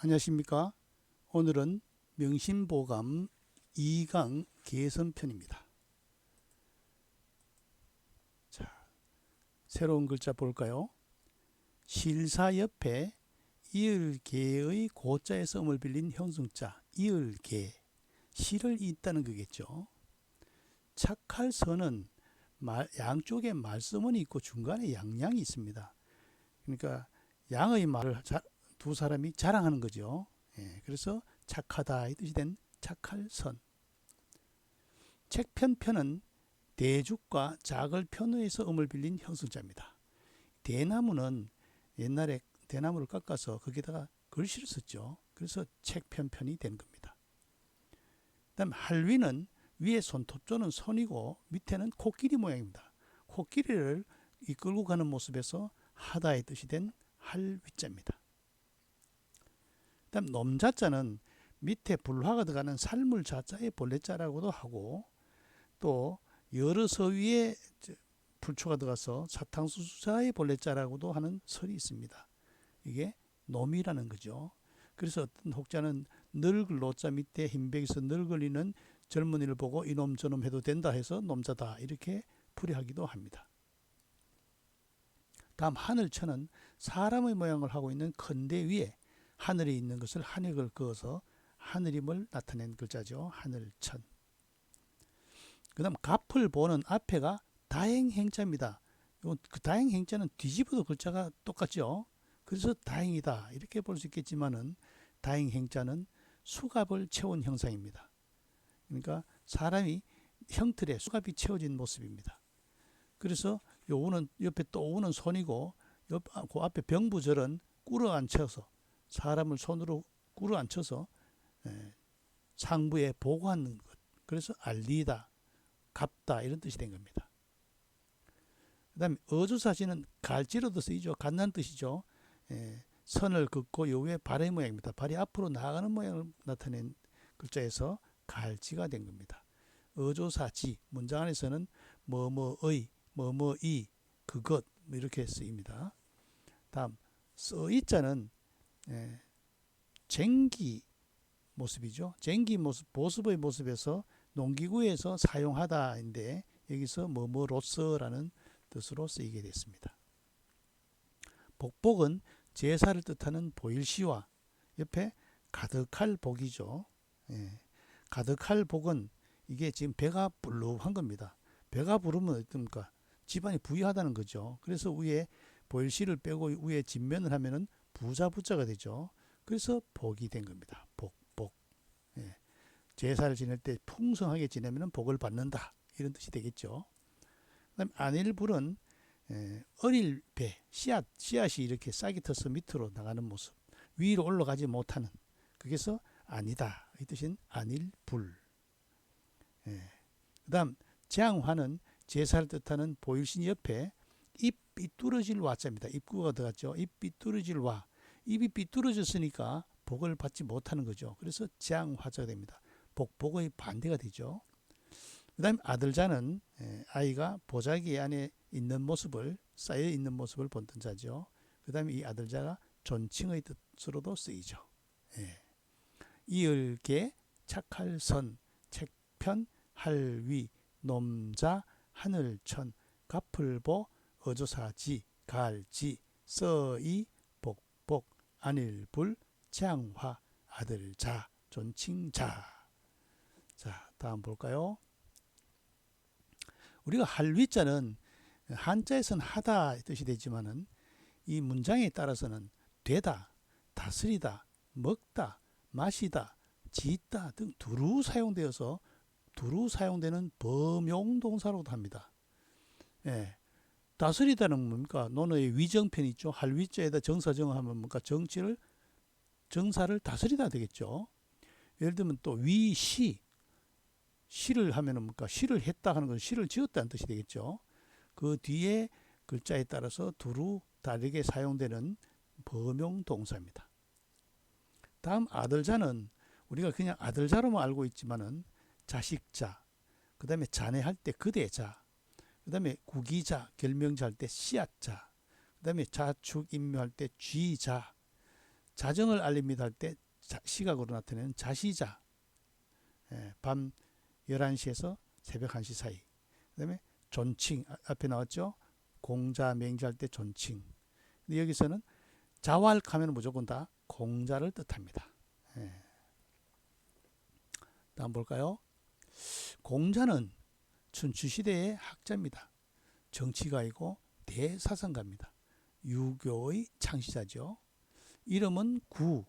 안녕하십니까. 오늘은 명심보감 2강 개선편입니다. 자, 새로운 글자 볼까요? 실사 옆에 이을개의 고자에서 음을 빌린 형성자 이을개, 실을 잇다는 거겠죠. 착할서는 양쪽에 말씀은 있고 중간에 양양이 있습니다. 그러니까 양의 말을 두 사람이 자랑하는 거죠. 그래서 착하다 이 뜻이 된 착할선. 책편편은 대죽과 작을 편의에서 음을 빌린 형성자입니다. 대나무는 옛날에 대나무를 깎아서 거기다가 글씨를 썼죠. 그래서 책편편이 된 겁니다. 그다음 할위는 위에 손톱조는 손이고 밑에는 코끼리 모양입니다. 코끼리를 이끌고 가는 모습에서 하다의 뜻이 된 할위자입니다. 그다음 놈자자는 밑에 불화가 들어가는 살물 자자의 본래자라고도 하고, 또 여러 서위에 불초가 들어가서 사탕수수자의 본래자라고도 하는 설이 있습니다. 이게 놈이라는 거죠. 그래서 어떤 혹자는 늙을 노자 밑에 흰백에서 늙을리는 젊은이를 보고 이놈 저놈 해도 된다 해서 놈자다 이렇게 풀이하기도 합니다. 다음 하늘천은 사람의 모양을 하고 있는 건대 위에 하늘이 있는 것을 한획을 그어서 하늘임을 나타낸 글자죠. 하늘천. 그 다음 갑을 보는 앞에가 다행행자입니다. 그 다행행자는 뒤집어도 글자가 똑같죠. 그래서 다행이다 이렇게 볼 수 있겠지만은 다행행자는 수갑을 채운 형상입니다. 그러니까 사람이 형틀에 수갑이 채워진 모습입니다. 그래서 요 우는 옆에 또 우는 손이고 그 앞에 병부절은 꿇어 앉혀서 사람을 손으로 꿇어 앉혀서 상부에 보고하는 것. 그래서 알리다, 갚다 이런 뜻이 된 겁니다. 그 다음에 어조사시는 갈지로도 쓰이죠. 갖는 뜻이죠. 선을 긋고 요 위에 발의 모양입니다. 발이 앞으로 나가는 모양을 나타낸 글자에서 갈지가 된 겁니다. 어조사지 문장 안에서는 뭐뭐의, 뭐뭐이, 그것 이렇게 쓰입니다. 다음 써이자는 쟁기 모습이죠. 쟁기 모습, 보습의 모습에서 농기구에서 사용하다인데 여기서 뭐뭐로서라는 뜻으로 쓰이게 됐습니다. 복복은 제사를 뜻하는 보일시와 옆에 가득할 복이죠. 가득할 복은 이게 지금 배가 불룩한 겁니다. 배가 부르면 어떻습니까? 집안이 부유하다는 거죠. 그래서 위에 보일시를 빼고 위에 진면을 하면은 부자부자가 되죠. 그래서 복이 된 겁니다. 복. 제사를 지낼 때 풍성하게 지내면 복을 받는다 이런 뜻이 되겠죠. 그다음 안일불은 어릴 배, 씨앗이 이렇게 싹이 터서 밑으로 나가는 모습, 위로 올라가지 못하는, 그래서 아니다 이 뜻인 안일불. 그다음 재앙화는 제사를 뜻하는 보일신 옆에 입 삐뚤어질 와자입니다. 입구가 들어갔죠. 입 삐뚤어질 와. 입이 삐뚤어졌으니까 복을 받지 못하는 거죠. 그래서 재앙화자가 됩니다. 복의 반대가 되죠. 그 다음에 아들자는 아이가 보자기 안에 있는 모습을, 쌓여 있는 모습을 본뜬 자죠. 그 다음에 이 아들자가 존칭의 뜻으로도 쓰이죠. 이을개, 착할선, 책편, 할위, 놈자, 하늘천, 갑을보, 어조사지, 갈지, 써이, 복복, 안일불, 재앙화, 아들자, 존칭자. 자, 다음 볼까요? 우리가 할위자는 한자에서는 하다 뜻이 되지만은 이 문장에 따라서는 되다, 다스리다, 먹다, 마시다, 짓다 등 두루 사용되어서 두루 사용되는 범용동사로도 합니다. 다스리다는 뭡니까? 논어의 위정편 있죠. 할위자에다 정사정하면 뭔가 정사를 다스리다 되겠죠. 예를 들면 또 위시, 시를 하면은 뭔가 시를 했다 하는 건 시를 지었다는 뜻이 되겠죠. 그 뒤에 글자에 따라서 두루 다르게 사용되는 범용 동사입니다. 다음 아들자는 우리가 그냥 아들자로만 알고 있지만은 자식자, 그 다음에 자네할 때 그대자, 그 다음에 구기자, 결명자 할 때 씨앗자, 그 다음에 자축 임묘할 때 쥐자, 자정을 알립니다 할 때 시각으로 나타내는 자시자. 밤 11시에서 새벽 1시 사이. 그 다음에 존칭 앞에 나왔죠. 공자 맹자할 때 존칭. 근데 여기서는 자왈하면 무조건 다 공자를 뜻합니다. 다음 볼까요? 공자는 춘추시대의 학자입니다. 정치가이고 대사상가입니다. 유교의 창시자죠. 이름은 구,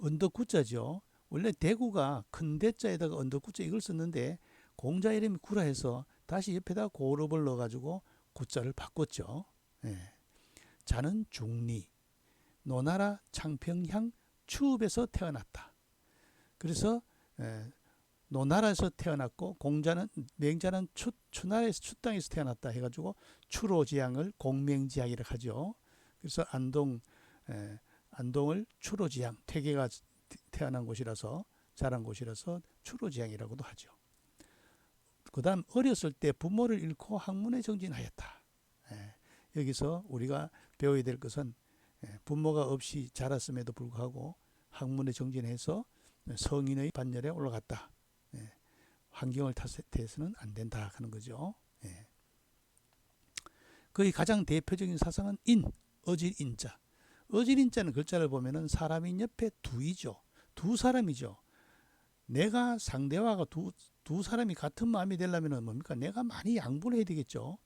언덕구자죠. 원래 대구가 큰 대자에다가 언덕구자 이걸 썼는데 공자 이름이 구라 해서 다시 옆에다 고르를 넣어가지고 구자를 바꿨죠. 자는 중리, 노나라 창평향 추읍에서 태어났다. 그래서 노나라에서 태어났고 공자는 맹자는 추나라에서 추땅에서 태어났다 해가지고 추로지향을 공맹지향이라고 하죠. 그래서 안동을 추로지향, 태계가 태어난 곳이라서 자란 곳이라서 추로지향이라고도 하죠. 그 다음 어렸을 때 부모를 잃고 학문에 정진하였다. 여기서 우리가 배워야 될 것은 부모가 없이 자랐음에도 불구하고 학문에 정진해서 성인의 반열에 올라갔다. 환경을 탓해서는 안 된다 하는 거죠. 그의 가장 대표적인 사상은 어질인자. 어질인자는 글자를 보면은 사람인 옆에 두이죠. 두 사람이죠. 내가 상대와가 두 사람이 같은 마음이 되려면 뭡니까? 내가 많이 양보를 해야 되겠죠.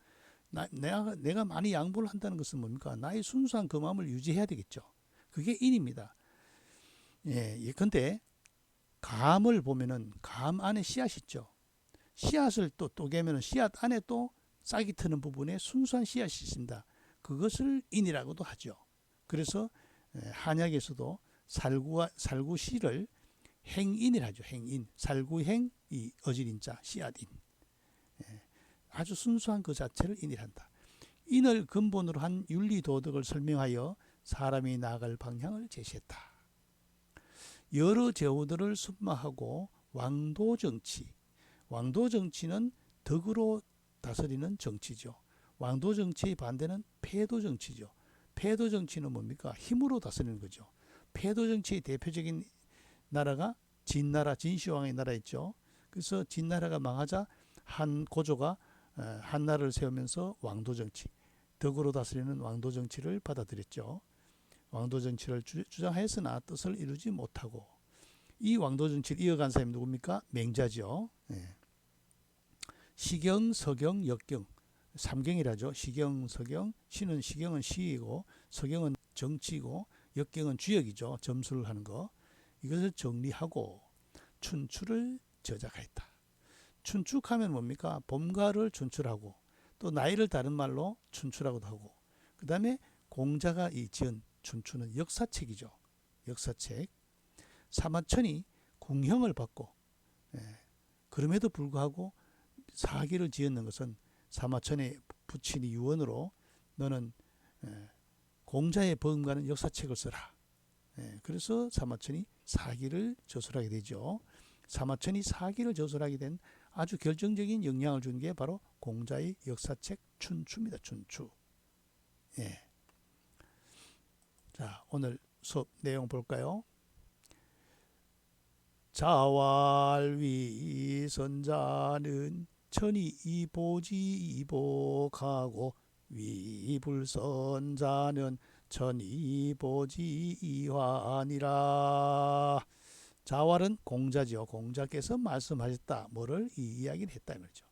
내가 많이 양보를 한다는 것은 뭡니까? 나의 순수한 그 마음을 유지해야 되겠죠. 그게 인입니다. 근데 감을 보면은 감 안에 씨앗이 있죠. 씨앗을 또 깨면은 씨앗 안에 또 싹이 트는 부분에 순수한 씨앗이 있습니다. 그것을 인이라고도 하죠. 그래서 한약에서도 살구씨를 행인이라 하죠. 행인, 살구행, 이 어질인자, 씨앗인. 아주 순수한 그 자체를 인이란다. 인을 근본으로 한 윤리도덕을 설명하여 사람이 나아갈 방향을 제시했다. 여러 제후들을 순마하고 왕도정치. 왕도정치는 덕으로 다스리는 정치죠. 왕도정치의 반대는 패도정치죠. 패도정치는 뭡니까? 힘으로 다스리는 거죠. 패도정치의 대표적인 나라가 진나라, 진시황의 나라였죠. 그래서 진나라가 망하자 한 고조가 한나라를 세우면서 왕도정치, 덕으로 다스리는 왕도정치를 받아들였죠. 왕도정치를 주장하였으나 뜻을 이루지 못하고 이 왕도정치를 이어간 사람이 누굽니까? 맹자죠. 시경, 서경, 역경 3경이라죠. 시경, 서경, 시경은 시이고 서경은 정치이고 역경은 주역이죠. 점수를 하는 거. 이것을 정리하고 춘추를 저작하였다. 춘축하면 뭡니까? 봄가를 춘추라고 또 나이를 다른 말로 춘추라고도 하고 그 다음에 공자가 이 지은 춘추는 역사책이죠. 역사책. 사마천이 궁형을 받고 그럼에도 불구하고 사기를 지었는 것은 사마천의 부친이 유언으로 너는 공자의 버금가는 역사책을 써라. 그래서 사마천이 사기를 저술하게 되죠. 사마천이 사기를 저술하게 된 아주 결정적인 영향을 준 게 바로 공자의 역사책 춘추입니다. 춘추. 자, 오늘 수업 내용 볼까요? 자왈위선자는 천이 이보지이복하고 위불선자는 천이보지이환이라. 자왈은 공자죠. 공자께서 말씀하셨다. 뭐를 이야기를 했다 말이죠.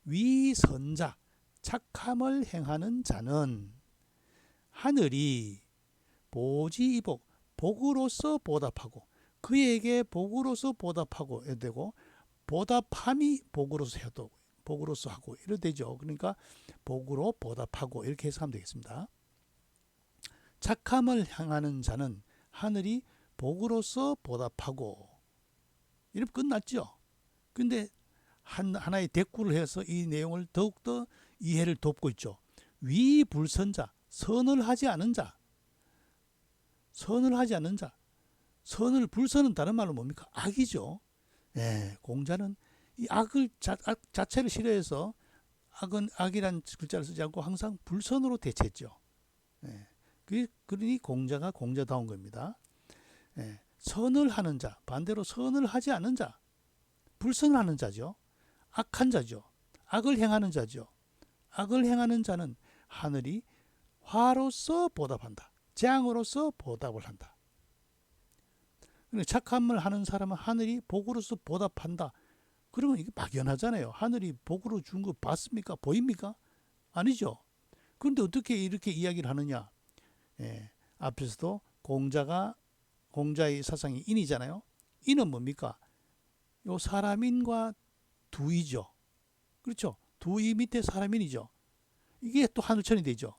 위선자, 착함을 행하는 자는 하늘이 보지이복, 복으로서 보답하고 그에게 복으로서 보답하고 해도 되고 보답함이 복으로서 해도 복으로서 하고 이래도 되죠. 그러니까 복으로 보답하고 이렇게 해석하면 되겠습니다. 착함을 향하는 자는 하늘이 복으로서 보답하고 이렇게 끝났죠. 근데 하나의 대꾸를 해서 이 내용을 더욱더 이해를 돕고 있죠. 위불선자, 선을 하지 않은 자. 선을 하지 않는 자. 선을 불선은 다른 말로 뭡니까? 악이죠. 공자는 이 악 자체를 싫어해서 악이란 글자를 쓰지 않고 항상 불선으로 대체했죠. 그러니 공자가 공자다운 겁니다. 선을 하는 자, 반대로 선을 하지 않는 자, 불선을 하는 자죠. 악한 자죠. 악을 행하는 자죠. 악을 행하는 자는 하늘이 화로서 보답한다. 재앙으로서 보답을 한다. 착함을 하는 사람은 하늘이 복으로서 보답한다. 그러면 이게 막연하잖아요. 하늘이 복으로 준 거 봤습니까? 보입니까? 아니죠. 그런데 어떻게 이렇게 이야기를 하느냐? 앞에서도 공자의 사상이 인이잖아요. 인은 뭡니까? 요 사람인과 두이죠. 그렇죠? 두이 밑에 사람인이죠. 이게 또 하늘천이 되죠.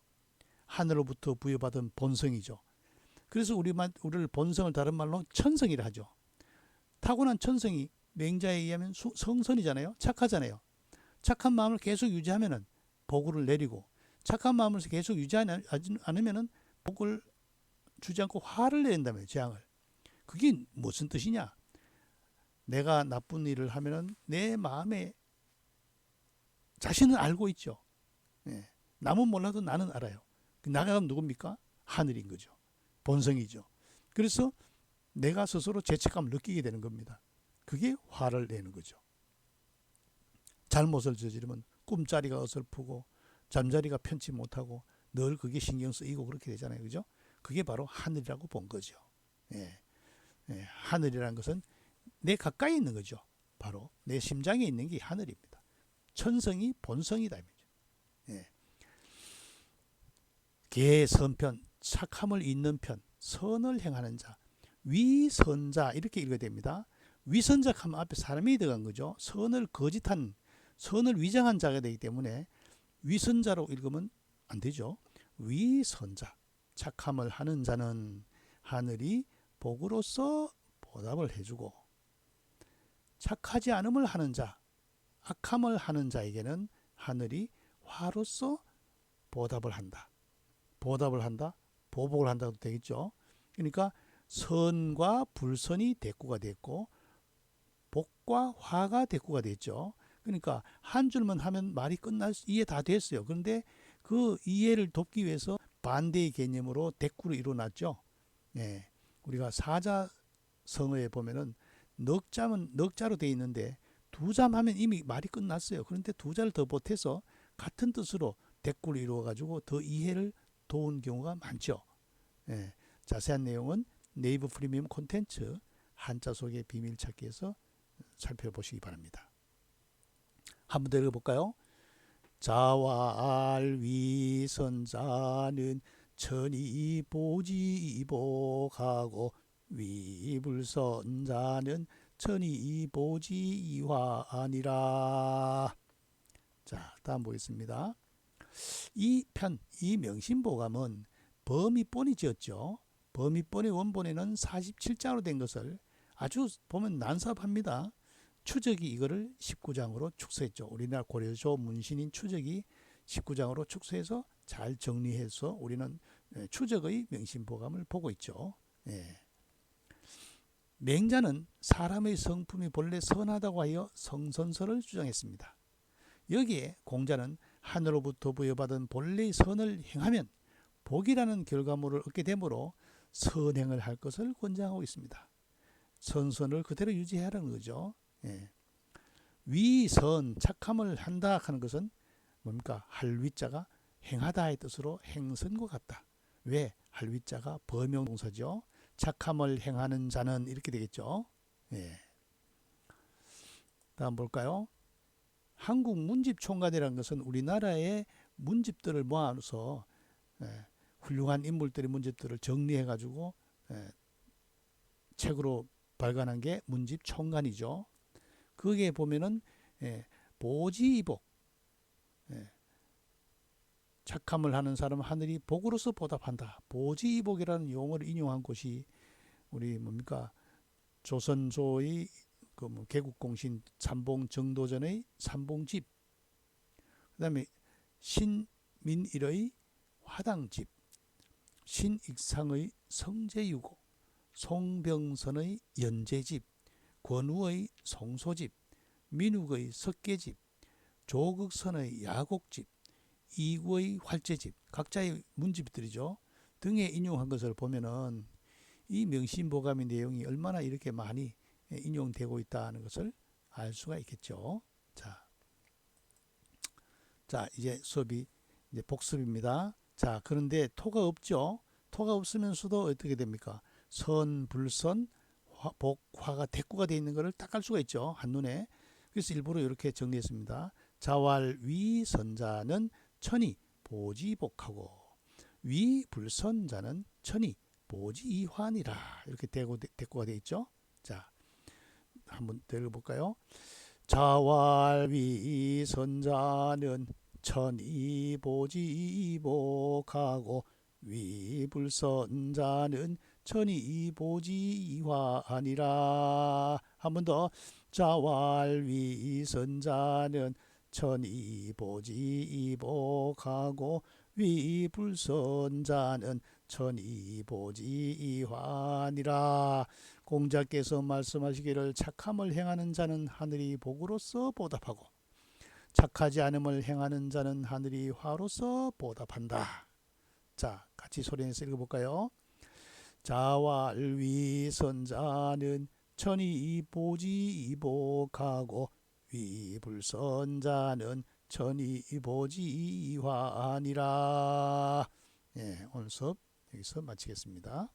하늘로부터 부여받은 본성이죠. 그래서 우리를 본성을 다른 말로 천성이라 하죠. 타고난 천성이 맹자에 의하면 성선이잖아요. 착하잖아요. 착한 마음을 계속 유지하면은 복을 내리고, 착한 마음을 계속 유지하지 않으면은 복을 주지 않고 화를 내린다며요. 재앙을. 그게 무슨 뜻이냐? 내가 나쁜 일을 하면은 내 마음에 자신은 알고 있죠. 남은 몰라도 나는 알아요. 나가 누굽니까? 하늘인 거죠. 본성이죠. 그래서 내가 스스로 죄책감을 느끼게 되는 겁니다. 그게 화를 내는 거죠. 잘못을 저지르면 꿈자리가 어설프고 잠자리가 편치 못하고 늘 그게 신경 쓰이고 그렇게 되잖아요. 그죠? 그게 바로 하늘이라고 본 거죠. 하늘이라는 것은 내 가까이 있는 거죠. 바로 내 심장에 있는 게 하늘입니다. 천성이 본성이다. 개선편, 착함을 잇는 편, 선을 행하는 자, 위선자 이렇게 읽어야 됩니다. 위선자 하면 앞에 사람이 들어간 거죠. 선을 거짓한, 선을 위장한 자가 되기 때문에 위선자로 읽으면 안 되죠. 위선자, 착함을 하는 자는 하늘이 복으로서 보답을 해주고, 착하지 않음을 하는 자, 악함을 하는 자에게는 하늘이 화로서 보답을 한다. 보답을 한다, 보복을 한다도 되겠죠. 그러니까 선과 불선이 대꾸가 됐고 복과 화가 대꾸가 됐죠. 그러니까 한 줄만 하면 말이 이해 다 됐어요. 그런데 그 이해를 돕기 위해서 반대의 개념으로 대꾸를 이뤄놨죠. 우리가 사자성어에 보면은 넉자로 되어 있는데 두 잠 하면 이미 말이 끝났어요. 그런데 두 자를 더 보태서 같은 뜻으로 대꾸를 이루어 가지고 더 이해를 도운 경우가 많죠. 자세한 내용은 네이버 프리미엄 콘텐츠 한자 속의 비밀 찾기에서 살펴보시기 바랍니다. 한번 더 읽어볼까요? 자왈 위선자는 천이 보지복하고 위불선자는 천이 보지이화니라. 자, 다음 보겠습니다. 이 명심보감은 범위본이 지었죠. 범위본의 원본에는 47장으로 된 것을 아주 보면 난삽합니다. 추적이 이거를 19장으로 축소했죠. 우리나라 고려조 문신인 추적이 19장으로 축소해서 잘 정리해서 우리는 추적의 명심보감을 보고 있죠. 맹자는 사람의 성품이 본래 선하다고 하여 성선설을 주장했습니다. 여기에 공자는 하늘로부터 부여받은 본래의 선을 행하면 복이라는 결과물을 얻게 되므로 선행을 할 것을 권장하고 있습니다. 선선을 그대로 유지하라는 거죠. 위선, 착함을 한다 하는 것은 뭡니까? 할위자가 행하다의 뜻으로 행선과 같다. 왜? 할위자가 범용동사죠. 착함을 행하는 자는 이렇게 되겠죠. 다음 볼까요? 한국 문집총괄이라는 것은 우리나라의 문집들을 모아서 훌륭한 인물들의 문집들을 정리해가지고 책으로 발간한 게 문집총괄이죠. 거기에 보면은 보지이복, 착함을 하는 사람은 하늘이 복으로서 보답한다. 보지이복이라는 용어를 인용한 곳이 우리 뭡니까? 조선조의 개국공신 삼봉정도전의 삼봉집, 그 다음에 신민일의 화당집, 신익상의 성제유고, 송병선의 연제집, 권우의 송소집, 민욱의 석계집, 조극선의 야곡집, 이구의 활제집, 각자의 문집들이죠. 등에 인용한 것을 보면은 이 명심보감의 내용이 얼마나 이렇게 많이 인용되고 있다는 것을 알 수가 있겠죠. 자, 이제 수업이 이제 복습입니다. 자, 그런데 토가 없죠. 토가 없으면서도 어떻게 됩니까? 선, 불선, 복, 화가 대꾸가 되어 있는 것을 딱 알 수가 있죠. 한눈에. 그래서 일부러 이렇게 정리했습니다. 자왈 위선자는 천이 보지복하고 위불선자는 천이 보지이환이라 이렇게 대꾸가 되어 있죠. 자, 한번 더 읽어볼까요? 자왈 위선자는 천이 보지복하고 위불선자는 천이 보지이환이라. 한 번 더. 자왈 위선자는 천이 보지복하고 위불선자는 천이 보지이환이라. 공자께서 말씀하시기를 착함을 행하는 자는 하늘이 복으로서 보답하고 착하지 않음을 행하는 자는 하늘이 화로서 보답한다. 자, 같이 소리내서 읽어볼까요? 자왈 위선자는 천이 보지복하고 위불선자는 천이 보지환이라. 예, 오늘 수업 여기서 마치겠습니다.